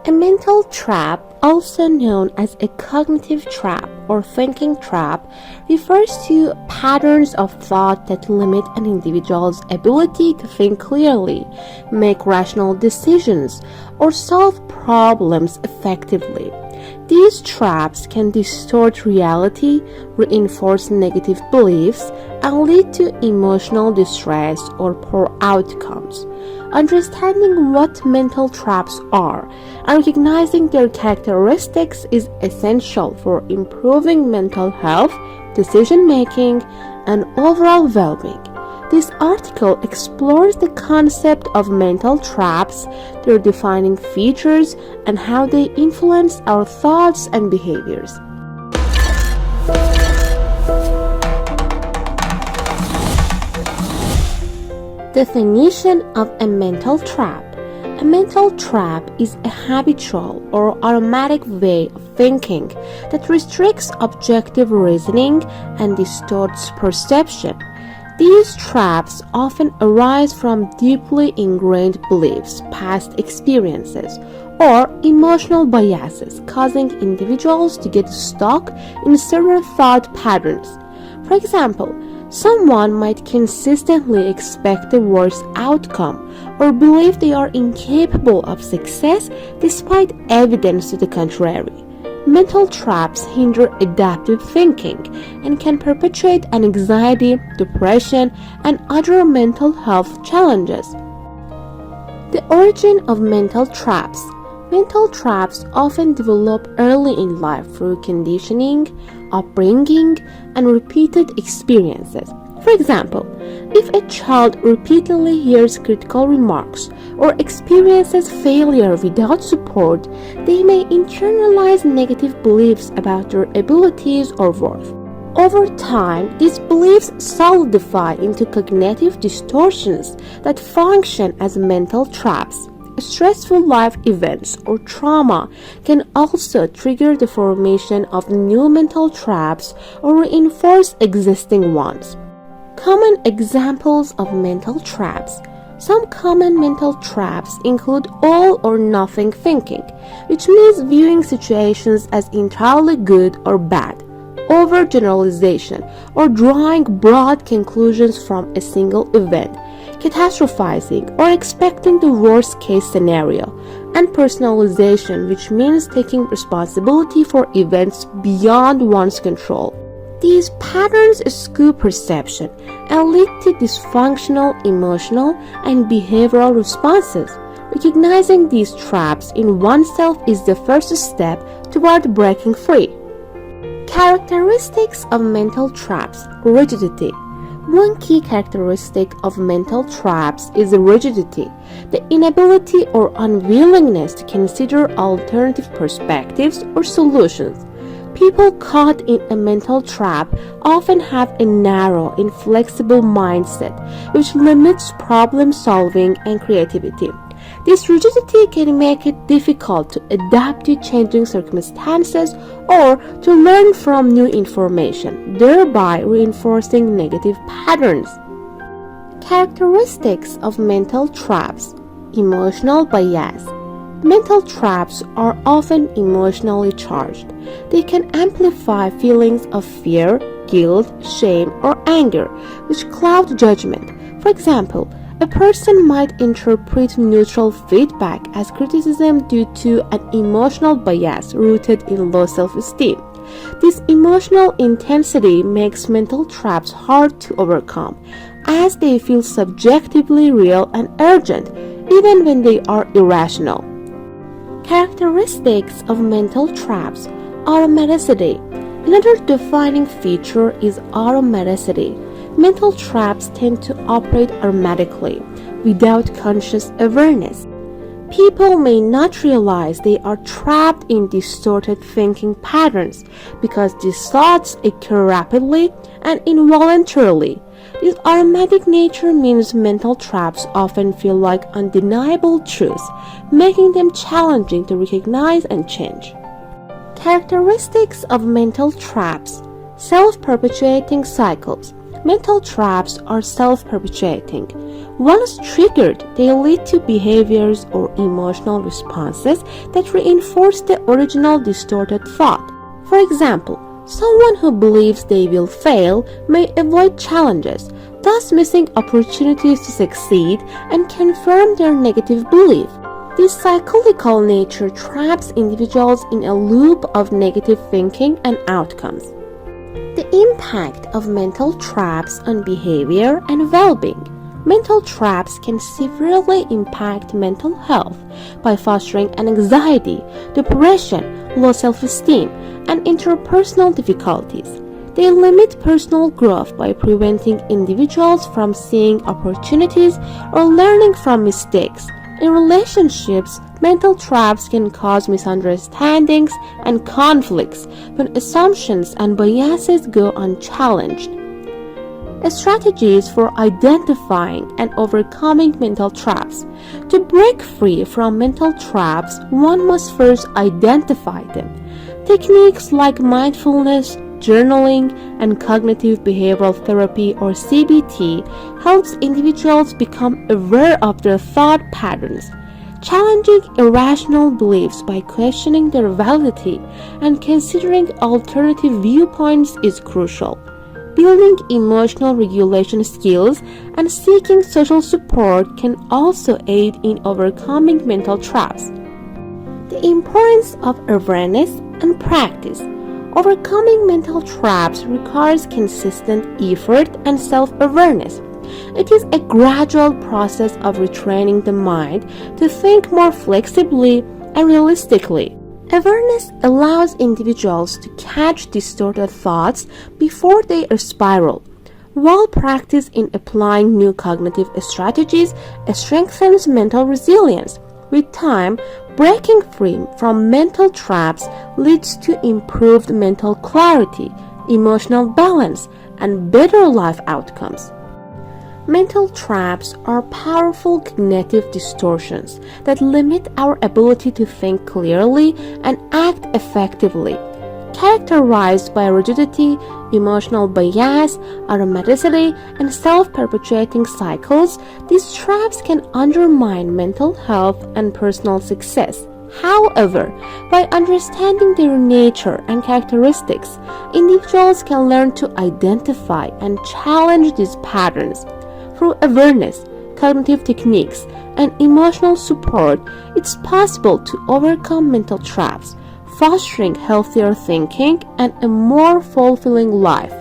A mental trap, also known as a cognitive trap or thinking trap, refers to patterns of thought that limit an individual's ability to think clearly, make rational decisions, or solve problems effectively. These traps can distort reality, reinforce negative beliefs, and lead to emotional distress or poor outcomes. Understanding what mental traps are and recognizing their characteristics is essential for improving mental health, decision-making, and overall well-being. This article explores the concept of mental traps, their defining features, and how they influence our thoughts and behaviors. Definition of a mental trap. A mental trap is a habitual or automatic way of thinking that restricts objective reasoning and distorts perception. These traps often arise from deeply ingrained beliefs, past experiences, or emotional biases, causing individuals to get stuck in certain thought patterns. For example, someone might consistently expect the worst outcome or believe they are incapable of success despite evidence to the contrary. Mental traps hinder adaptive thinking and can perpetuate anxiety, depression, and other mental health challenges. The origin of mental traps. Mental traps often develop early in life through conditioning, upbringing, and repeated experiences. For example, if a child repeatedly hears critical remarks or experiences failure without support, they may internalize negative beliefs about their abilities or worth. Over time, these beliefs solidify into cognitive distortions that function as mental traps. Stressful life events or trauma can also trigger the formation of new mental traps or reinforce existing ones. Common examples of mental traps. Some common mental traps include all or nothing thinking, which means viewing situations as entirely good or bad, overgeneralization, or drawing broad conclusions from a single event, catastrophizing, or expecting the worst case scenario, and personalization, which means taking responsibility for events beyond one's control. These patterns skew perception and lead to dysfunctional emotional and behavioral responses. Recognizing these traps in oneself is the first step toward breaking free. Characteristics of mental traps. Rigidity. One key characteristic of mental traps is rigidity, the inability or unwillingness to consider alternative perspectives or solutions. People caught in a mental trap often have a narrow, inflexible mindset, which limits problem solving and creativity. This rigidity can make it difficult to adapt to changing circumstances or to learn from new information, thereby reinforcing negative patterns. Characteristics of mental traps. Emotional bias. Mental traps are often emotionally charged. They can amplify feelings of fear, guilt, shame, or anger, which cloud judgment. For example, a person might interpret neutral feedback as criticism due to an emotional bias rooted in low self-esteem. This emotional intensity makes mental traps hard to overcome, as they feel subjectively real and urgent, even when they are irrational. Characteristics of mental traps. Automaticity. Another defining feature is automaticity. Mental traps tend to operate automatically, without conscious awareness. People may not realize they are trapped in distorted thinking patterns because these thoughts occur rapidly and involuntarily. This automatic nature means mental traps often feel like undeniable truths, making them challenging to recognize and change. Characteristics of mental traps. Self-perpetuating cycles. Mental traps are self-perpetuating. Once triggered, they lead to behaviors or emotional responses that reinforce the original distorted thought. For example, someone who believes they will fail may avoid challenges, thus missing opportunities to succeed and confirm their negative belief. This cyclical nature traps individuals in a loop of negative thinking and outcomes. The impact of mental traps on behavior and well-being. Mental traps can severely impact mental health by fostering anxiety, depression, low self-esteem, and interpersonal difficulties. They limit personal growth by preventing individuals from seeing opportunities or learning from mistakes. In relationships, mental traps can cause misunderstandings and conflicts when assumptions and biases go unchallenged. Strategies for identifying and overcoming mental traps. To break free from mental traps, one must first identify them. Techniques like mindfulness, journaling, and cognitive behavioral therapy or CBT helps individuals become aware of their thought patterns. Challenging irrational beliefs by questioning their validity and considering alternative viewpoints is crucial. Building emotional regulation skills and seeking social support can also aid in overcoming mental traps. The importance of awareness and practice. Overcoming mental traps requires consistent effort and self-awareness. It is a gradual process of retraining the mind to think more flexibly and realistically. Awareness allows individuals to catch distorted thoughts before they spiral, while practice in applying new cognitive strategies strengthens mental resilience. With time, breaking free from mental traps leads to improved mental clarity, emotional balance, and better life outcomes. Mental traps are powerful cognitive distortions that limit our ability to think clearly and act effectively. Characterized by rigidity, emotional bias, automaticity, and self-perpetuating cycles, these traps can undermine mental health and personal success. However, by understanding their nature and characteristics, individuals can learn to identify and challenge these patterns. Through awareness, cognitive techniques, and emotional support, it's possible to overcome mental traps, fostering healthier thinking and a more fulfilling life.